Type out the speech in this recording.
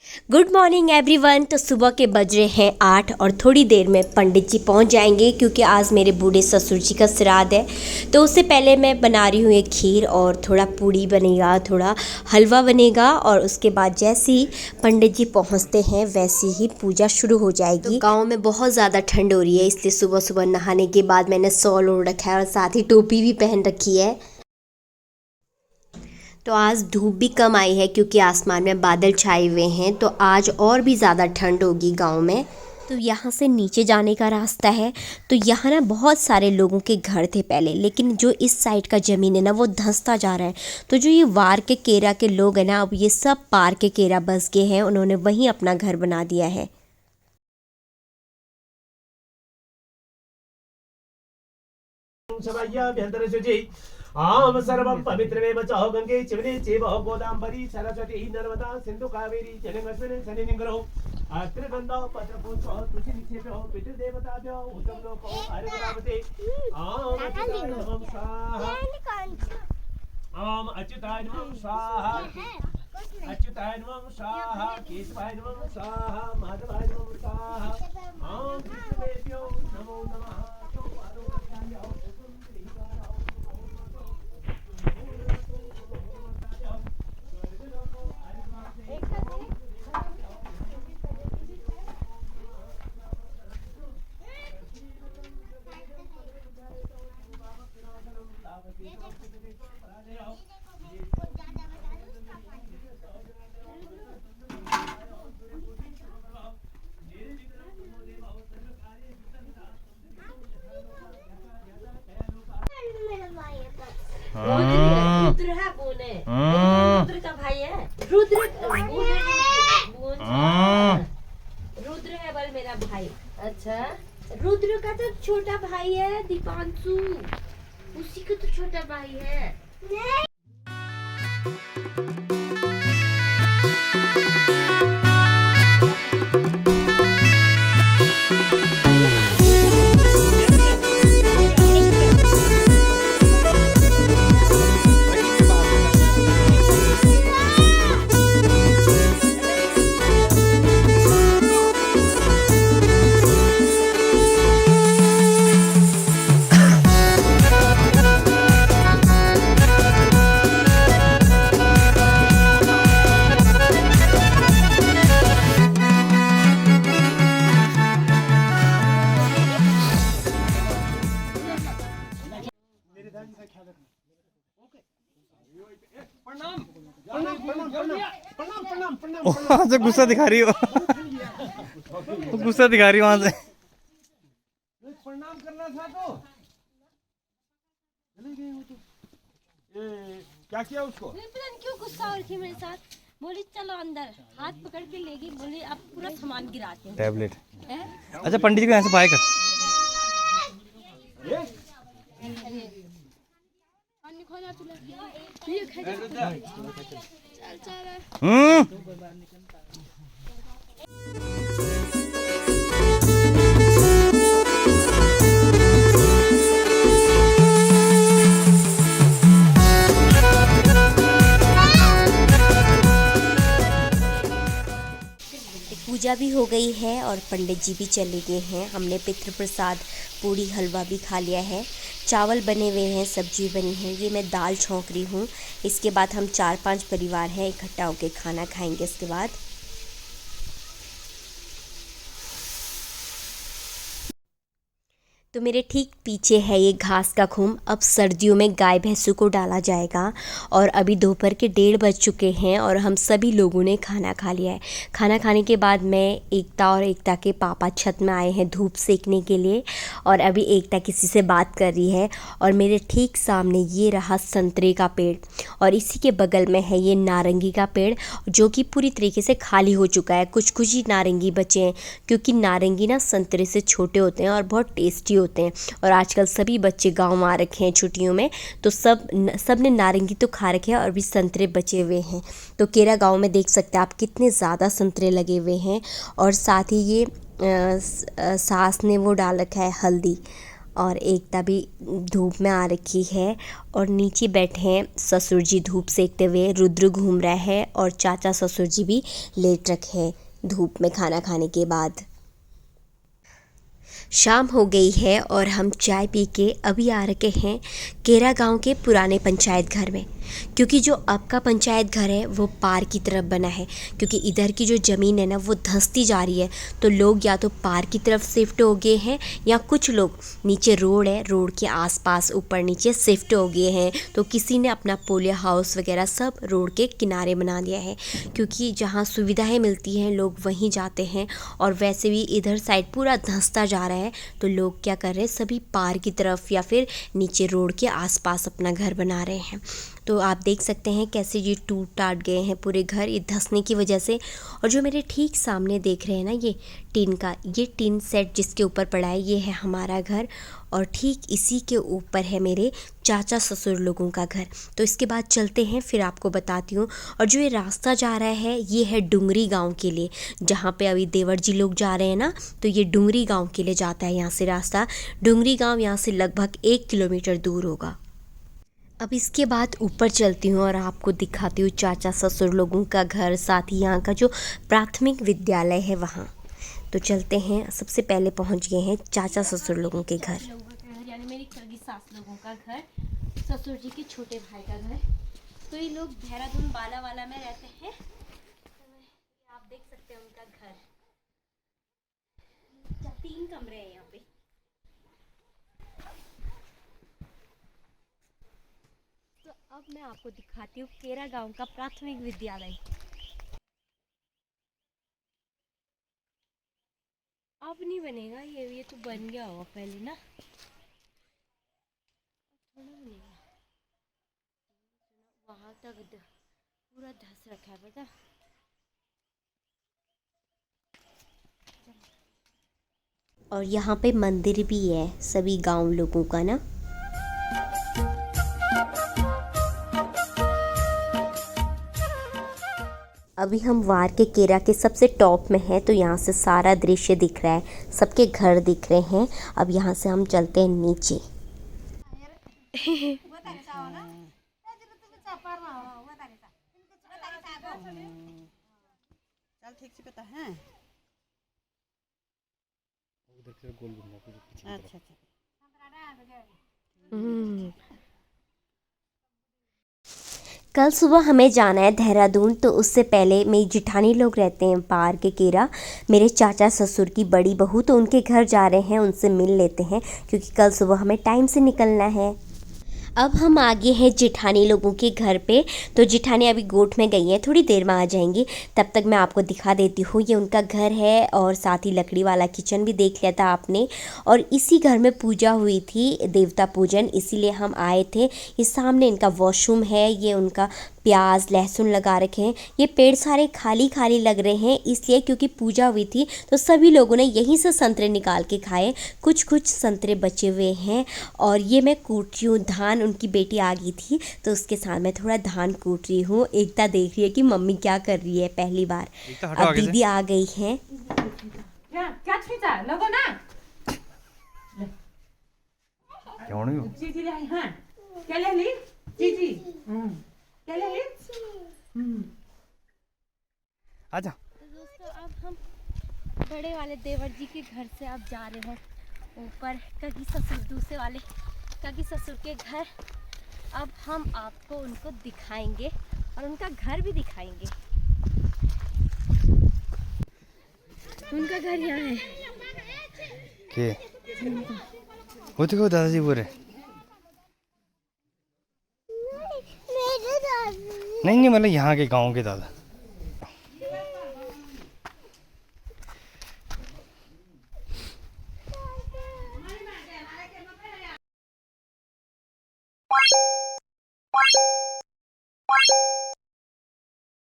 Good morning everyone. तो सुबह के बज रहे हैं 8 और थोड़ी देर में पंडित जी पहुंच जाएंगे क्योंकि आज मेरे बूढ़े ससुर जी का श्राद्ध है। तो उससे पहले मैं बना रही हूँ एक खीर और थोड़ा पूड़ी बनेगा, थोड़ा हलवा बनेगा और उसके बाद जैसे ही पंडित जी पहुँचते हैं वैसे ही पूजा शुरू हो जाएगी। तो गाँव में बहुत ज़्यादा ठंड हो रही है, इसलिए सुबह सुबह नहाने के बाद मैंने शॉल ओढ़ रखा है और साथ ही टोपी भी पहन रखी है। तो आज धूप भी कम आई है क्योंकि आसमान में बादल छाए हुए हैं, तो आज और भी ज़्यादा ठंड होगी गांव में। तो यहाँ से नीचे जाने का रास्ता है। तो यहाँ ना बहुत सारे लोगों के घर थे पहले, लेकिन जो इस साइड का ज़मीन है ना वो धंसता जा रहा है। तो जो ये वार के केरा के लोग हैं ना, अब ये सब पार के केरा बस गए हैं, उन्होंने वहीं अपना घर बना दिया है। आम सर्वं पवित्रमेव च गंगे चिवने चैव गोदावरी सरस्वती नर्मदा सिंधु कावेरी जलेस्मिन् सन्निधिं अत्र गन्धौ पत्रपुष्पौ तुलसीनिक्षेपौ पितृदेवताभ्यो उत्तम लोको हरिग्रामते आम अच्युताय नमः स्वाहा अच्युताय नमः स्वाहा केशवाय नमः स्वाहा माधवाय नमः स्वाहा आम विष्णुदेव्यो नमो नमः। रुद्र है बोले, रुद्र का भाई है। रुद्र रुद्र है बल मेरा भाई। अच्छा, रुद्र का तो छोटा भाई है दीपांशु, उसी का तो छोटा भाई है। वहां से गुस्सा दिखा रही हो, गुस्सा दिखा रही हो वहां से। प्रणाम करना था तो चले गए हो। तो क्या किया उसको? पता नहीं क्यों गुस्सा हो रही थी मेरे साथ। बोली चलो अंदर, हाथ पकड़ के ले गई। बोली अब पूरा सामान गिराते हैं। टैबलेट। अच्छा, पंडित जी को यहाँ से बाय कर। पूजा भी हो गई है और पंडित जी भी चले गए हैं। हमने पितृ प्रसाद पूड़ी हलवा भी खा लिया है। चावल बने हुए हैं, सब्जी बनी है। ये मैं दाल छौंक रही हूँ। इसके बाद हम 4-5 परिवार हैं, इकट्ठा होकर खाना खाएंगे। इसके बाद तो मेरे ठीक पीछे है ये घास का खूम। अब सर्दियों में गाय भैंसों को डाला जाएगा और अभी दोपहर के 1:30 बज चुके हैं और हम सभी लोगों ने खाना खा लिया है। खाना खाने के बाद मैं एकता और एकता के पापा छत में आए हैं धूप सेकने के लिए और अभी एकता किसी से बात कर रही है। और मेरे ठीक सामने ये रहा संतरे का पेड़ और इसी के बगल में है ये नारंगी का पेड़ जो कि पूरी तरीके से खाली हो चुका है। कुछ कुछ ही नारंगी बचे हैं क्योंकि नारंगी ना संतरे से छोटे होते हैं और बहुत टेस्टी होते हैं। और आजकल सभी बच्चे गांव आ रखे हैं छुट्टियों में, तो सब ने नारंगी तो खा रखे हैं और भी संतरे बचे हुए हैं। तो केरा गांव में देख सकते हैं आप कितने ज़्यादा संतरे लगे हुए हैं। और साथ ही ये सास ने वो डाल रखा है हल्दी और एकता भी धूप में आ रखी है और नीचे बैठे हैं ससुर जी धूप सेकते हुए, रुद्र घूम रहा है और चाचा ससुर जी भी लेट रखे हैं धूप में खाना खाने के बाद। शाम हो गई है और हम चाय पी के अभी आ रखे हैं केरा गांव के पुराने पंचायत घर में, क्योंकि जो अब का पंचायत घर है वो पार की तरफ बना है, क्योंकि इधर की जो ज़मीन है ना वो धंसती जा रही है, तो लोग या तो पार की तरफ शिफ्ट हो गए हैं या कुछ लोग नीचे रोड है, रोड के आसपास ऊपर नीचे शिफ्ट हो गए हैं। तो किसी ने अपना पोलियो हाउस वगैरह सब रोड के किनारे बना दिया है, क्योंकि जहाँ सुविधाएं मिलती हैं लोग वहीं जाते हैं और वैसे भी इधर साइड पूरा धंसता जा रहा है, तो लोग क्या कर रहे हैं सभी पार की तरफ या फिर नीचे रोड के आसपास अपना घर बना रहे हैं। तो आप देख सकते हैं कैसे ये टूट टाट गए हैं पूरे घर ये धंसने की वजह से। और जो मेरे ठीक सामने देख रहे हैं ना ये टीन सेट जिसके ऊपर पड़ा है ये है हमारा घर, और ठीक इसी के ऊपर है मेरे चाचा ससुर लोगों का घर। तो इसके बाद चलते हैं फिर आपको बताती हूँ। और जो ये रास्ता जा रहा है ये है डुंगरी गांव के लिए, जहाँ पे अभी देवर जी लोग जा रहे हैं ना, तो ये डुंगरी गांव के लिए जाता है यहाँ से रास्ता। डुंगरी गांव यहाँ से लगभग 1 किलोमीटर दूर होगा। अब इसके बाद ऊपर चलती हूँ और आपको दिखाती हूँ चाचा ससुर लोगों का घर, साथ ही यहाँ का जो प्राथमिक विद्यालय है वहाँ। तो चलते हैं, सबसे पहले पहुँच गए हैं चाचा ससुर लोगों के घर। यानी मेरी कगी सास लोगों का घर, ससुर जी के छोटे भाई का घर। तो ये लोग देहरादून बालावाला में रहते हैं। तो आप देख सकते हैं उनका घर, 3 कमरे हैं यहाँ पे। तो अब मैं आपको दिखाती हूँ केरा गांव का प्राथमिक विद्यालय। अब नहीं बनेगा ये तो बन गया होगा पहले ना, थोड़ा बनेगा। वहाँ तक पूरा धस रखा है पता। और यहाँ पे मंदिर भी है सभी गांव लोगों का ना। अभी हम वार के केरा के सबसे टॉप में हैं, तो यहाँ से सारा दृश्य दिख रहा है, सबके घर दिख रहे हैं। अब यहाँ से हम चलते हैं नीचे। ठीक से पता है। अच्छा। कल सुबह हमें जाना है देहरादून, तो उससे पहले मेरी जिठानी लोग रहते हैं पार के केरा, मेरे चाचा ससुर की बड़ी बहू, तो उनके घर जा रहे हैं, उनसे मिल लेते हैं क्योंकि कल सुबह हमें टाइम से निकलना है। अब हम आगे हैं जिठानी लोगों के घर पे। तो जिठानी अभी गोठ में गई हैं, थोड़ी देर में आ जाएंगी, तब तक मैं आपको दिखा देती हूँ। ये उनका घर है और साथ ही लकड़ी वाला किचन भी देख लिया था आपने। और इसी घर में पूजा हुई थी, देवता पूजन, इसीलिए हम आए थे। ये सामने इनका वॉशरूम है, ये उनका प्याज लहसुन लगा रखे हैं। ये पेड़ सारे खाली खाली लग रहे हैं इसलिए क्योंकि पूजा हुई थी, तो सभी लोगों ने यहीं से संतरे निकाल के खाए, कुछ संतरे बचे हुए हैं। और ये मैं कूट रही हूँ धान, उनकी बेटी आ गई थी तो उसके साथ मैं थोड़ा धान कूट रही हूँ। एकता देख रही है कि मम्मी क्या कर रही है पहली बार। अब दीदी आ गई हैं। आजा। तो दोस्तों अब हम बड़े वाले देवर जी के घर से अब जा रहे हैं ऊपर कगी ससुर, दूसरे वाले कगी ससुर के घर। अब हम आपको उनको दिखाएंगे और उनका घर भी दिखाएंगे। उनका घर यहाँ है। के होते को दादाजी बोले नहीं मतलब यहाँ के गांव के दादा।